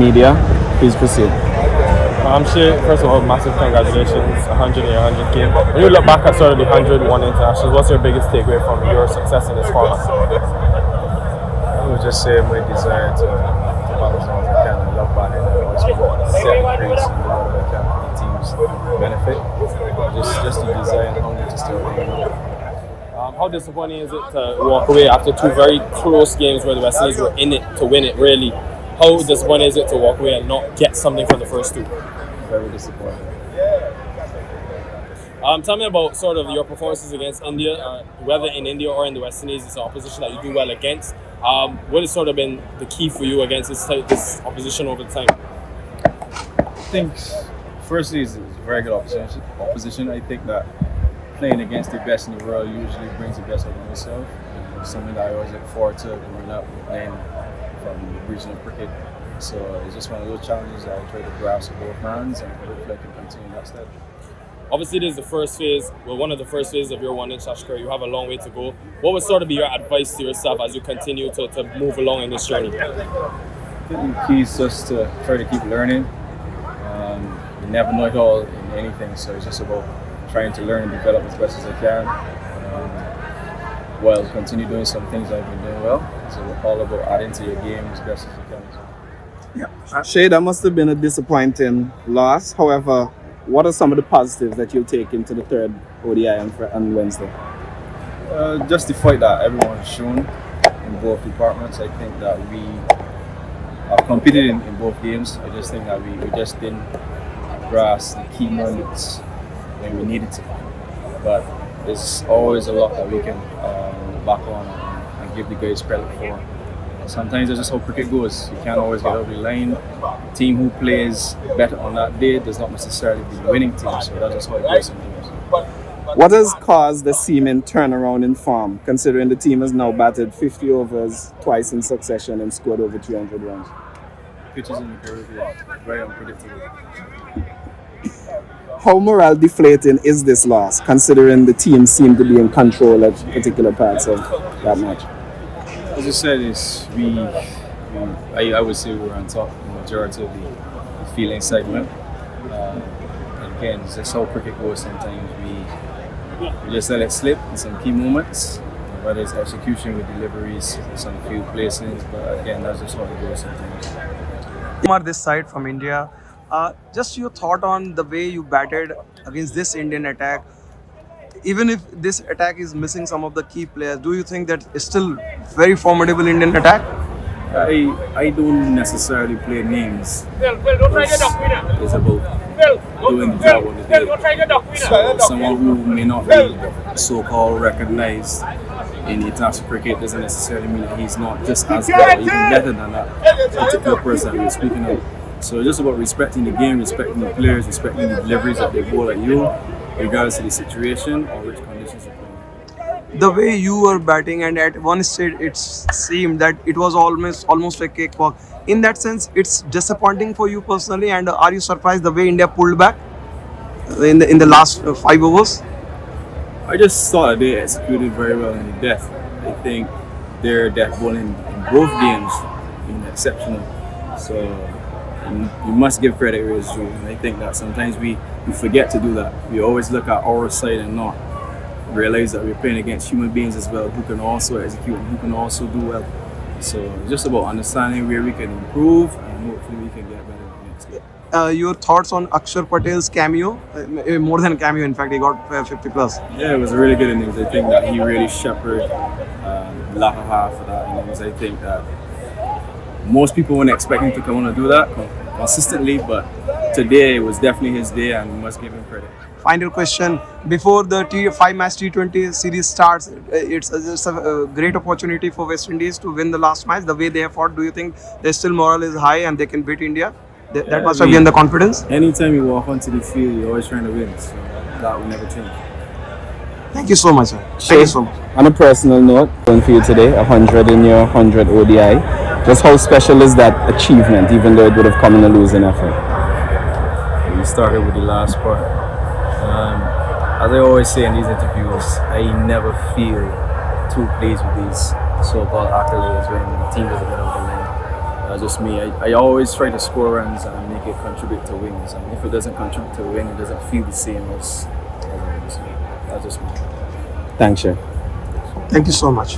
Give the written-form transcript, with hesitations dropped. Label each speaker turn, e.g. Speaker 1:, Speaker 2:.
Speaker 1: media. Please proceed.
Speaker 2: I'm sure, first of all, massive congratulations, 100 and 100 game. When you look back at sort of the 101 internationals, what's your biggest takeaway from your success in this format?
Speaker 3: I would just say my desire to battle as long as I can and love batting and always set the pace and do whatever I can for the team's benefit. Just the desire and hunger to still play.
Speaker 2: How disappointing is it to walk away after two very close games where the West Indies were in it to win it, really? How disappointing is it to walk away and not get something from the first two?
Speaker 3: Very disappointing.
Speaker 2: Tell me about sort of your performances against India, whether in India or in the West Indies. It's an opposition that you do well against. What has sort of been the key for you against this opposition over time?
Speaker 3: I think, firstly, it's a very good opposition. I think that playing against the best in the world usually brings the best out of myself. It's something that I always look forward to growing up playing from regional cricket. So it's just one of those challenges that I try to grasp with both hands and hopefully I can continue that step.
Speaker 2: Obviously, this is the first phase, one of the first phases of your one international career. You have a long way to go. What would sort of be your advice to yourself as you continue to move along in this journey?
Speaker 3: I think the key is just to try to keep learning. You never know it all in anything, so it's just about trying to learn and develop as best as I can. While continue doing some things I've been doing well. So it's all about adding to your game as best as you can.
Speaker 1: Yeah. Shai, that must have been a disappointing loss. However, what are some of the positives that you'll take into the third ODI on Wednesday?
Speaker 3: Just the fight that everyone has shown in both departments. I think that we have competed in both games. I just think that we just didn't grasp the key moments when we needed to. But there's always a lot that we can back on and give the guys credit for. Sometimes that's just how cricket goes. You can't always get over the line. The team who plays better on that day does not necessarily be the winning team, so that's just how it goes sometimes.
Speaker 1: What has caused the seeming turnaround in form, considering the team has now batted 50 overs twice in succession and scored over 300 runs?
Speaker 3: Pitches in the Caribbean, very unpredictable.
Speaker 1: How morale deflating is this loss, considering the team seemed to be in control of particular parts of that match?
Speaker 3: As you said, I would say we were on top the majority of the feeling segment. Again, it's just how cricket goes sometimes. We just let it slip in some key moments, whether it's execution with deliveries, some few placings, but again, that's just how it goes sometimes.
Speaker 4: This side from India, just your thought on the way you batted against this Indian attack. Even if this attack is missing some of the key players, do you think that it's still very formidable Indian attack?
Speaker 3: I don't necessarily play names. It's about doing the job on the day. So someone who may not be so-called recognized in international cricket doesn't necessarily mean that he's not just as good or even better than that particular person that we're speaking of. So it's just about respecting the game, respecting the players, respecting the deliveries that they bowl at you, regardless of the situation or which conditions you're playing.
Speaker 4: The way you were batting, and at one stage it seemed that it was almost a cakewalk. In that sense, it's disappointing for you personally, and are you surprised the way India pulled back in the last 5 overs?
Speaker 3: I just thought that they executed very well in the death. I think their death bowling in both games been exceptional. So you must give credit where it's due. And I think that sometimes we forget to do that. We always look at our side and not realize that we're playing against human beings as well who can also execute and who can also do well. So it's just about understanding where we can improve and hopefully we can get better next game.
Speaker 4: Your thoughts on Akshar Patel's cameo? More than cameo, in fact, he got 50 plus.
Speaker 3: Yeah, it was a really good innings. I think that he really shepherded the latter half of that innings. I think that most people weren't expecting to come on and do that consistently, but today was definitely his day and we must give him credit.
Speaker 4: Final question. Before the 5-match T20 series starts, it's a great opportunity for West Indies to win the last match. The way they have fought, do you think their still morale is high and they can beat India? That must have been the confidence.
Speaker 3: Anytime you walk onto the field, you're always trying to win. So that will never change.
Speaker 4: Thank you so much, sir. Thank you so much.
Speaker 1: On a personal note, going for you today, 100 in your 100 ODI. Just how special is that achievement, even though it would have come in a losing effort?
Speaker 3: We started with the last part. As I always say in these interviews, I never feel too pleased with these so-called accolades when the team doesn't get over the line. That's just me. I always try to score runs and make it contribute to wins. And if it doesn't contribute to a win, it doesn't feel the same as a win. So that's just me.
Speaker 1: Thanks, Shai.
Speaker 4: Thank you so much.